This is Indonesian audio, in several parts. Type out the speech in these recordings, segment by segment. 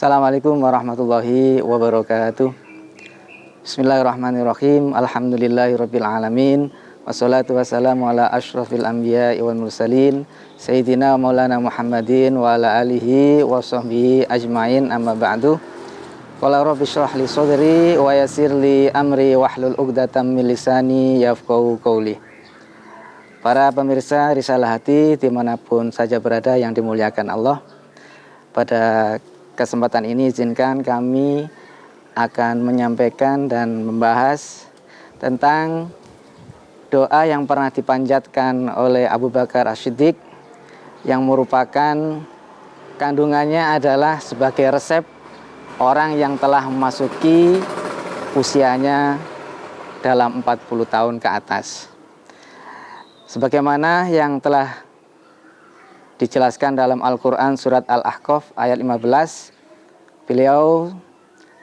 Assalamualaikum warahmatullahi wabarakatuh. Bismillahirrahmanirrahim. Alhamdulillahirabbil alamin. Wassalatu wassalamu ala asyrafil anbiya'i wal mursalin sayyidina maulana Muhammadin wa ala alihi wa sahbihi ajmain, amma ba'du. Qala rabbi shrah li sadri wa yassir li amri wahlul 'uqdatam min lisani yafqahu qawli. Para pemirsa Risalah Hati dimanapun saja berada yang dimuliakan Allah, pada kesempatan ini izinkan kami akan menyampaikan dan membahas tentang doa yang pernah dipanjatkan oleh Abu Bakar As-Siddiq, yang merupakan kandungannya adalah sebagai resep orang yang telah memasuki usianya dalam 40 tahun ke atas. Sebagaimana yang telah dijelaskan dalam Al-Quran surat Al-Ahqaf ayat 15, beliau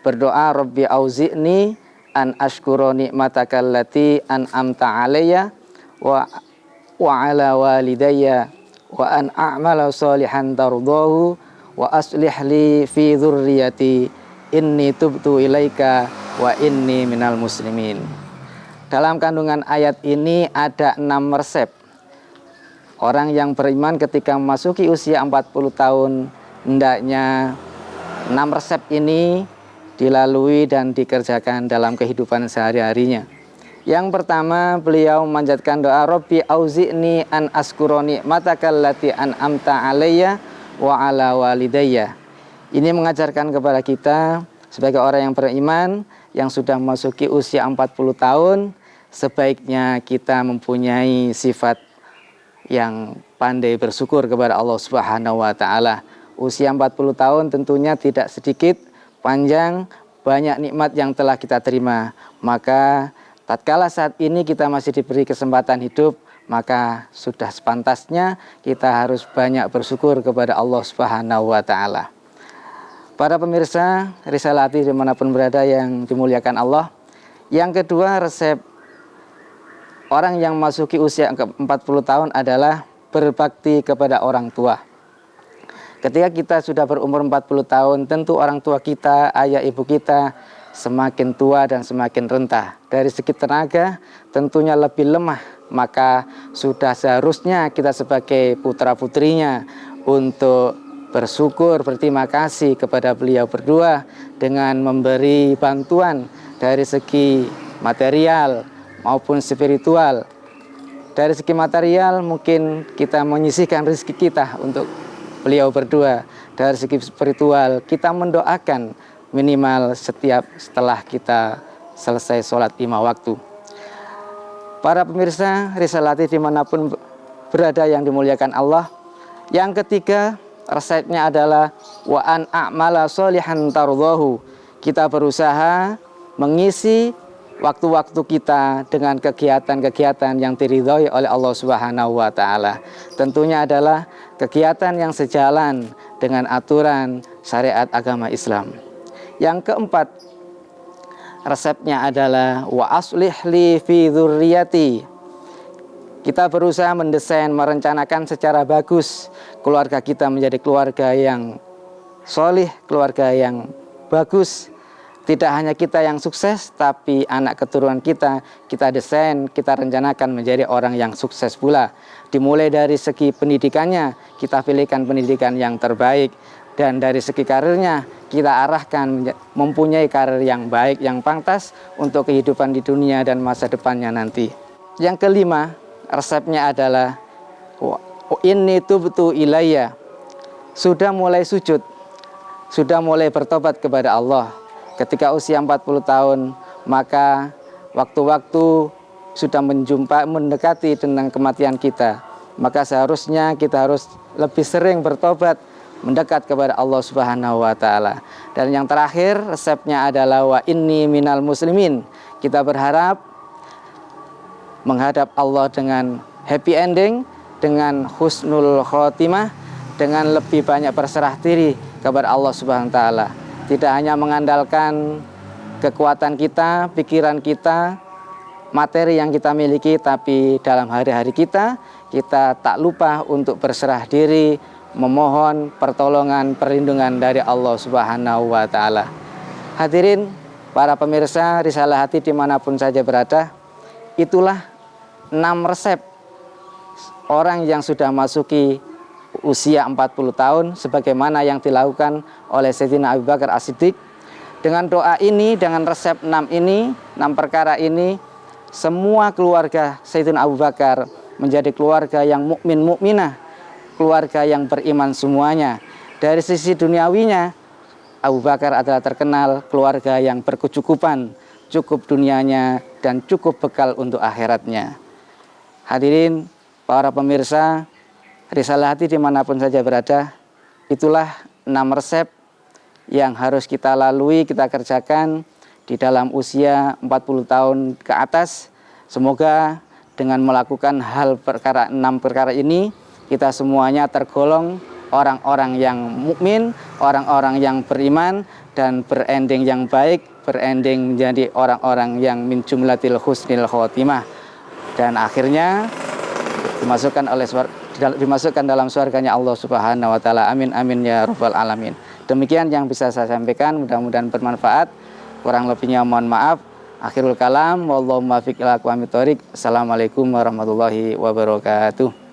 berdoa, Rabbi auzi'ni an ashkura ni'mataka allati an'amta alayya wa ala walidayya wa an a'mala salihan tardahu wa aslih li fi dzurriyyati inni tubtu ilaika wa inni minal muslimin. Dalam kandungan ayat ini ada 6 resep. Orang yang beriman ketika memasuki usia 40 tahun, hendaknya 6 resep ini dilalui dan dikerjakan dalam kehidupan sehari-harinya. Yang pertama, beliau memanjatkan doa, Rabbi auzi'ni an askura ni'mataka allati an'amta alayya wa ala walidayya. Ini mengajarkan kepada kita sebagai orang yang beriman yang sudah memasuki usia 40 tahun, sebaiknya kita mempunyai sifat yang pandai bersyukur kepada Allah Subhanahu wa taala. Usia 40 tahun tentunya tidak sedikit, panjang, banyak nikmat yang telah kita terima. Maka tatkala saat ini kita masih diberi kesempatan hidup, maka sudah sepantasnya kita harus banyak bersyukur kepada Allah Subhanahu wa taala. Para pemirsa Risalah Hati dimanapun berada yang dimuliakan Allah, yang kedua resep orang yang memasuki usia ke-40 tahun adalah berbakti kepada orang tua. Ketika kita sudah berumur 40 tahun, tentu orang tua kita, ayah ibu kita semakin tua dan semakin rentah. Dari segi tenaga tentunya lebih lemah, maka sudah seharusnya kita sebagai putra-putrinya untuk bersyukur, berterima kasih kepada beliau berdua dengan memberi bantuan dari segi material maupun spiritual. Dari segi material mungkin kita menyisihkan rezeki kita untuk beliau berdua. Dari segi spiritual kita mendoakan minimal setiap setelah kita selesai sholat 5 waktu. Para pemirsa Risalah Hati dimanapun berada yang dimuliakan Allah, yang ketiga resepnya adalah wa an a'mala sholihan tardahu. Kita berusaha mengisi waktu-waktu kita dengan kegiatan-kegiatan yang diridhoi oleh Allah Subhanahu wa taala. Tentunya adalah kegiatan yang sejalan dengan aturan syariat agama Islam. Yang keempat, resepnya adalah wa aslih li fi dzurriyyati. Kita berusaha mendesain, merencanakan secara bagus keluarga kita menjadi keluarga yang solih, keluarga yang bagus. Tidak hanya kita yang sukses, tapi anak keturunan kita desain, kita rencanakan menjadi orang yang sukses pula. Dimulai dari segi pendidikannya, kita pilihkan pendidikan yang terbaik. Dan dari segi karirnya, kita arahkan mempunyai karir yang baik, yang pantas untuk kehidupan di dunia dan masa depannya nanti. Yang kelima, resepnya adalah inni tubtu ilayya. Sudah mulai sujud, sudah mulai bertobat kepada Allah. Ketika usia 40 tahun, maka waktu-waktu sudah mendekati tentang kematian kita. Maka seharusnya kita harus lebih sering bertobat, mendekat kepada Allah Subhanahu wa taala. Dan yang terakhir resepnya adalah wa inni minal muslimin. Kita berharap menghadap Allah dengan happy ending, dengan husnul khotimah, dengan lebih banyak berserah diri kepada Allah Subhanahu wa taala. Tidak hanya mengandalkan kekuatan kita, pikiran kita, materi yang kita miliki, tapi dalam hari-hari kita tak lupa untuk berserah diri, memohon pertolongan, perlindungan dari Allah Subhanahu wa Ta'ala. Hadirin para pemirsa Risalah Hati dimanapun saja berada, itulah 6 resep orang yang sudah masuki usia 40 tahun sebagaimana yang dilakukan oleh Sayyidina Abu Bakar As-Siddiq. Dengan doa ini, dengan resep 6 ini, 6 perkara ini, semua keluarga Sayyidina Abu Bakar menjadi keluarga yang mukmin mukminah, keluarga yang beriman semuanya. Dari sisi duniawinya, Abu Bakar adalah terkenal keluarga yang berkecukupan, cukup dunianya dan cukup bekal untuk akhiratnya. Hadirin para pemirsa Risalah Hati dimanapun saja berada, itulah 6 resep yang harus kita lalui, kita kerjakan di dalam usia 40 tahun ke atas. Semoga dengan melakukan 6 perkara ini, kita semuanya tergolong orang-orang yang mukmin, orang-orang yang beriman, dan berending yang baik, berending menjadi orang-orang yang min jumlatil husnil khotimah. Dan akhirnya dimasukkan dalam surganya Allah Subhanahu wa Ta'ala. Amin amin ya rabbal alamin. Demikian yang bisa saya sampaikan, mudah-mudahan bermanfaat. Kurang lebihnya mohon maaf. Akhirul kalam, wallahu muwaffiq ila aqwamit thoriq. Assalamualaikum warahmatullahi wabarakatuh.